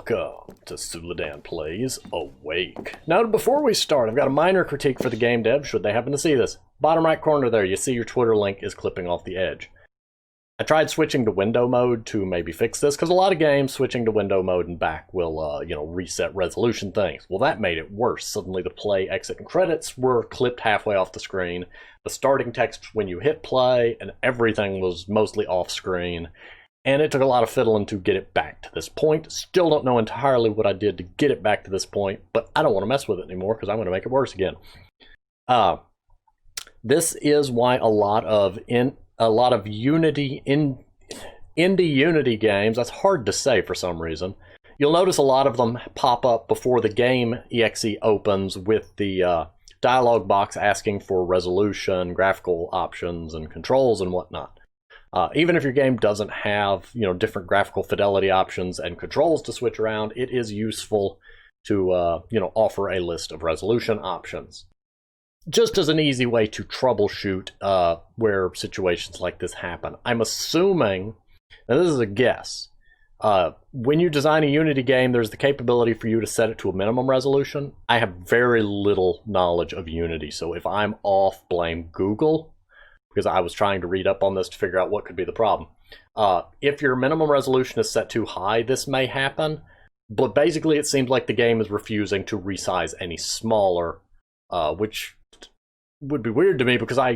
Welcome to Suladan Plays Awake. Now, before we start, I've got a minor critique for the game dev, should they happen to see this. Bottom right corner there, you see your Twitter link is clipping off the edge. I tried switching to window mode to maybe fix this, because a lot of games switching to window mode and back will, reset resolution things. Well, that made it worse. Suddenly the play, exit, and credits were clipped halfway off the screen. The starting text when you hit play, and everything was mostly off screen. And it took a lot of fiddling to get it back to this point. Still don't know entirely what I did to get it back to this point, but I don't want to mess with it anymore because I'm going to make it worse again. This is why a lot of indie Unity games, that's hard to say for some reason. You'll notice a lot of them pop up before the game exe opens with the dialog box asking for resolution, graphical options, and controls and whatnot. Even if your game doesn't have, different graphical fidelity options and controls to switch around, it is useful to, offer a list of resolution options. Just as an easy way to troubleshoot where situations like this happen. I'm assuming, and this is a guess, when you design a Unity game, there's the capability for you to set it to a minimum resolution. I have very little knowledge of Unity, so if I'm off, blame Google. Because I was trying to read up on this to figure out what could be the problem. If your minimum resolution is set too high, this may happen. But basically, it seems like the game is refusing to resize any smaller, which would be weird to me because I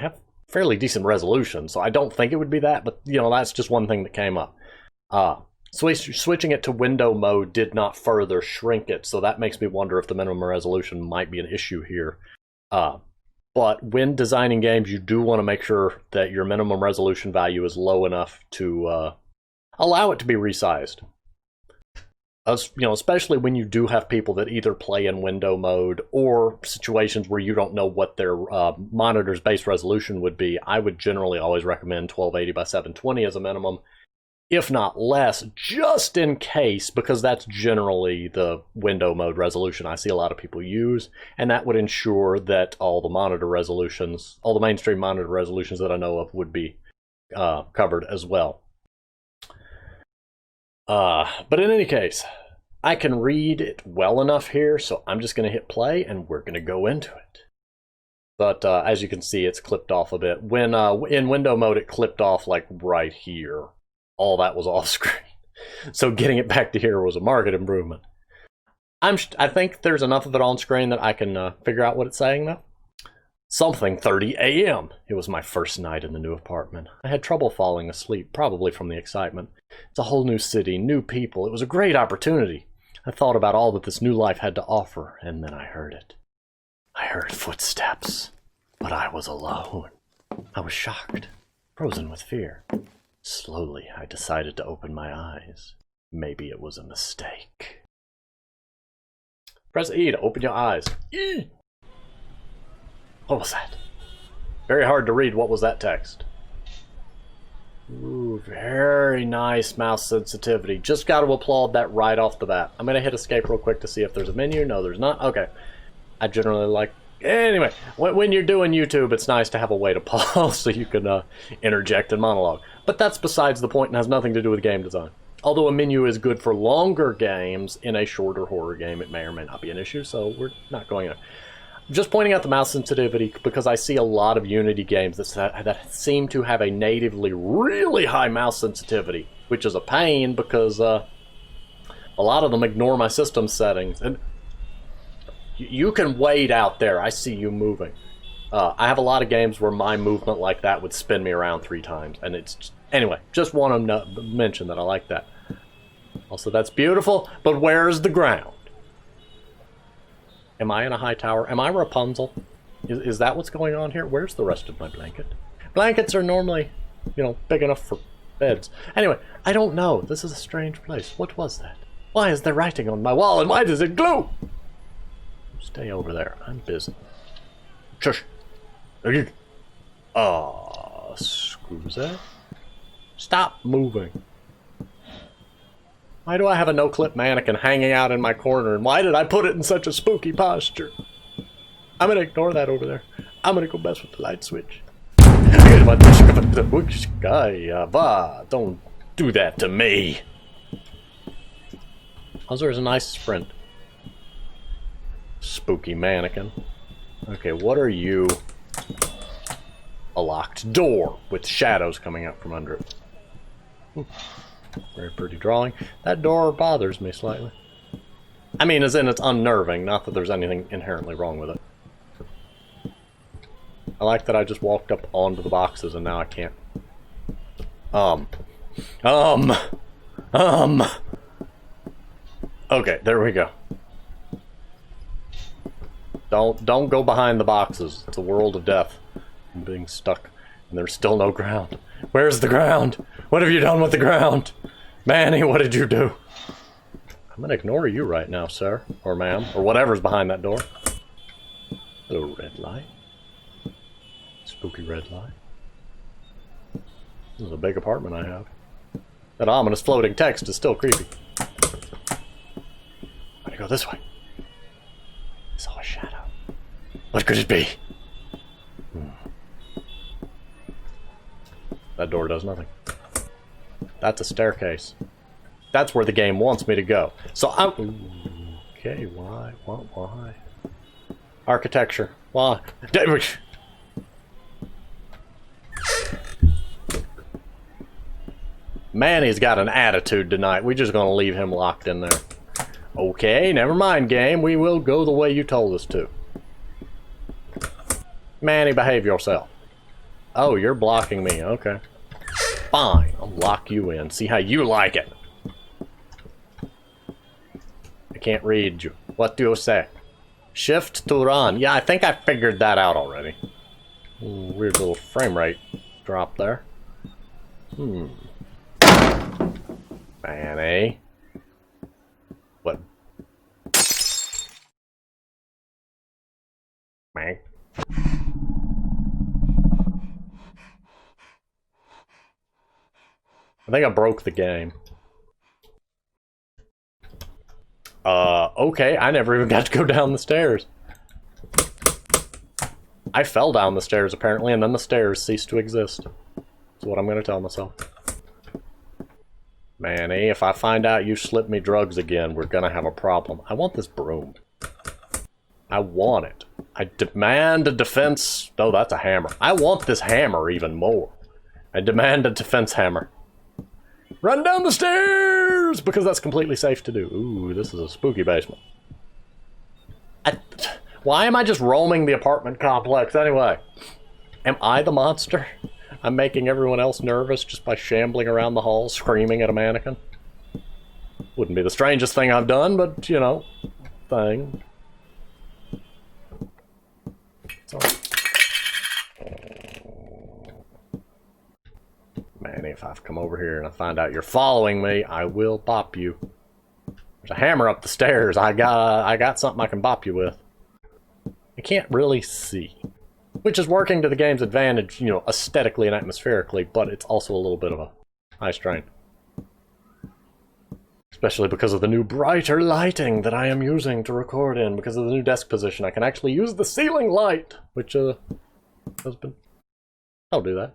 have fairly decent resolution, so I don't think it would be that. But that's just one thing that came up. Switching it to window mode did not further shrink it, so that makes me wonder if the minimum resolution might be an issue here. But when designing games, you do want to make sure that your minimum resolution value is low enough to allow it to be resized. Especially when you do have people that either play in window mode or situations where you don't know what their monitor's base resolution would be. I would generally always recommend 1280 by 720 as a minimum, if not less, just in case, because that's generally the window mode resolution I see a lot of people use, and that would ensure that all the mainstream monitor resolutions that I know of would be covered as well. But in any case, I can read it well enough here, so I'm just going to hit play, and we're going to go into it. But as you can see, it's clipped off a bit. When in window mode, it clipped off like right here. All that was off screen. So getting it back to here was a market improvement. I think there's enough of it on screen that I can figure out what it's saying though. Something 30 a.m. It was my first night in the new apartment. I had trouble falling asleep, probably from the excitement. It's a whole new city, new people. It was a great opportunity. I thought about all that this new life had to offer, and then I heard it. I heard footsteps, but I was alone. I was shocked, frozen with fear. Slowly, I decided to open my eyes. Maybe it was a mistake. Press E to open your eyes. E! What was that? Very hard to read. What was that text? Ooh, very nice mouse sensitivity. Just got to applaud that right off the bat. I'm going to hit escape real quick to see if there's a menu. No, there's not. Okay. I generally like... Anyway, when you're doing YouTube, it's nice to have a way to pause so you can interject and monologue. But that's besides the point and has nothing to do with game design. Although a menu is good for longer games, in a shorter horror game it may or may not be an issue, so we're not going there. I'm just pointing out the mouse sensitivity because I see a lot of Unity games that seem to have a natively really high mouse sensitivity, which is a pain because a lot of them ignore my system settings. And you can wait out there. I see you moving. I have a lot of games where my movement like that would spin me around 3 times. And it's... Anyway, just want to mention that I like that. Also, that's beautiful, but where's the ground? Am I in a high tower? Am I Rapunzel? Is that what's going on here? Where's the rest of my blanket? Blankets are normally, big enough for beds. Anyway, I don't know. This is a strange place. What was that? Why is there writing on my wall, and why does it glue? Stay over there. I'm busy. Shush. Screw that. Stop moving. Why do I have a no-clip mannequin hanging out in my corner, and why did I put it in such a spooky posture? I'm gonna ignore that over there. I'm gonna go mess with the light switch. Don't do that to me. Oh, there's a nice sprint. Spooky mannequin. Okay, what are you? A locked door with shadows coming out from under it. Very pretty drawing. That door bothers me slightly. I mean, as in it's unnerving, not that there's anything inherently wrong with it. I like that I just walked up onto the boxes and now I can't. Okay, there we go. Don't go behind the boxes. It's a world of death. I'm being stuck, and there's still no ground. Where's the ground? What have you done with the ground? Manny, what did you do? I'm gonna ignore you right now, sir, or ma'am, or whatever's behind that door. Hello, red light. Spooky red light. This is a big apartment I have. That ominous floating text is still creepy. I'm gonna go this way. I saw a shadow. What could it be? That door does nothing. That's a staircase. That's where the game wants me to go. So I'm... Okay, why? Why? Architecture. Why? Manny's got an attitude tonight. We're just gonna leave him locked in there. Okay, never mind, game. We will go the way you told us to. Manny, behave yourself. Oh, you're blocking me. Okay. Fine. I'll lock you in. See how you like it. I can't read you. What do you say? Shift to run. Yeah, I think I figured that out already. Weird little frame rate drop there. Manny. What? Man. I think I broke the game. Okay, I never even got to go down the stairs. I fell down the stairs, apparently, and then the stairs ceased to exist. That's what I'm gonna tell myself. Manny, if I find out you slipped me drugs again, we're gonna have a problem. I want this broom. I want it. I demand a defense... Oh, that's a hammer. I want this hammer even more. I demand a defense hammer. Run down the stairs! Because that's completely safe to do. Ooh, this is a spooky basement. Why am I just roaming the apartment complex anyway? Am I the monster? I'm making everyone else nervous just by shambling around the halls, screaming at a mannequin. Wouldn't be the strangest thing I've done, but, you know, thing. Sorry. Manny, if I've come over here and I find out you're following me, I will bop you. There's a hammer up the stairs. I got something I can bop you with. I can't really see. Which is working to the game's advantage, you know, aesthetically and atmospherically, but it's also a little bit of a high strain. Especially because of the new brighter lighting that I am using to record in. Because of the new desk position, I can actually use the ceiling light, which, has been... I'll do that.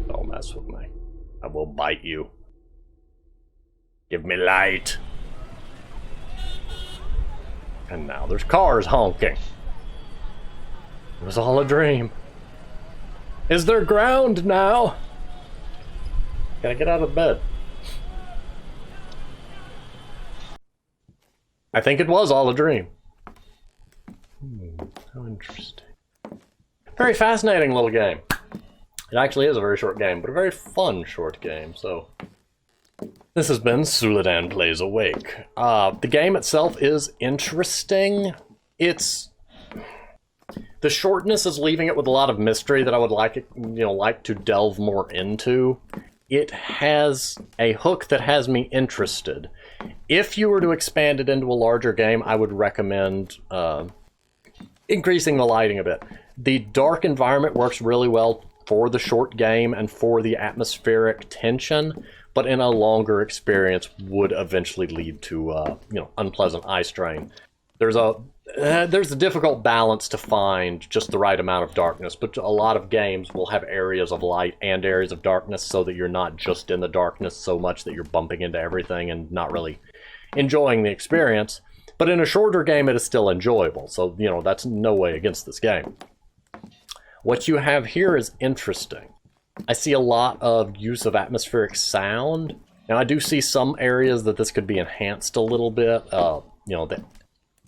Don't mess with me. I will bite you. Give me light. And now there's cars honking. It was all a dream. Is there ground now? Gotta get out of bed. I think it was all a dream. How interesting. Very fascinating little game. It actually is a very short game, but a very fun short game, so... This has been Suladan Plays Awake. The game itself is interesting. It's... The shortness is leaving it with a lot of mystery that I would like to delve more into. It has a hook that has me interested. If you were to expand it into a larger game, I would recommend increasing the lighting a bit. The dark environment works really well for the short game and for the atmospheric tension, but in a longer experience would eventually lead to unpleasant eye strain. There's a there's a difficult balance to find just the right amount of darkness, but a lot of games will have areas of light and areas of darkness so that you're not just in the darkness so much that you're bumping into everything and not really enjoying the experience. But in a shorter game, it is still enjoyable, so, you know, that's no way against this game. What you have here is interesting. I see a lot of use of atmospheric sound. Now, I do see some areas that this could be enhanced a little bit. You know,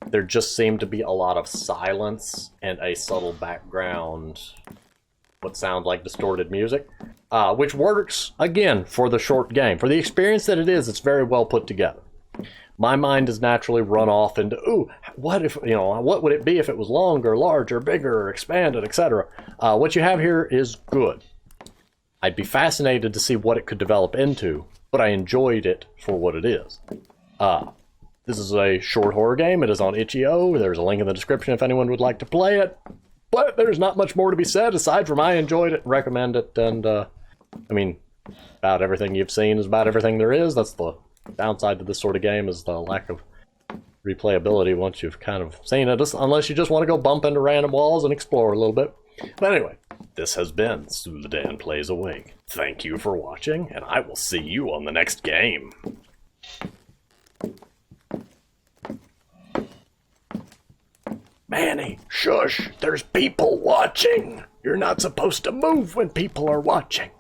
there just seemed to be a lot of silence and a subtle background, what sounds like distorted music, which works, again, for the short game. For the experience that it is, it's very well put together. My mind has naturally run off into, ooh, what if, you know, what would it be if it was longer, larger, bigger, expanded, etc. What you have here is good. I'd be fascinated to see what it could develop into, but I enjoyed it for what it is. This is a short horror game. It is on itch.io. There's a link in the description if anyone would like to play it. But there's not much more to be said aside from I enjoyed it and recommend it. And, I mean, about everything you've seen is about everything there is. That's the downside to this sort of game, is the lack of replayability once you've kind of seen it, unless you just want to go bump into random walls and explore a little bit. But anyway, this has been Sudan Plays Awake. Thank you for watching, and I will see you on the next game. Manny, shush, there's people watching. You're not supposed to move when people are watching.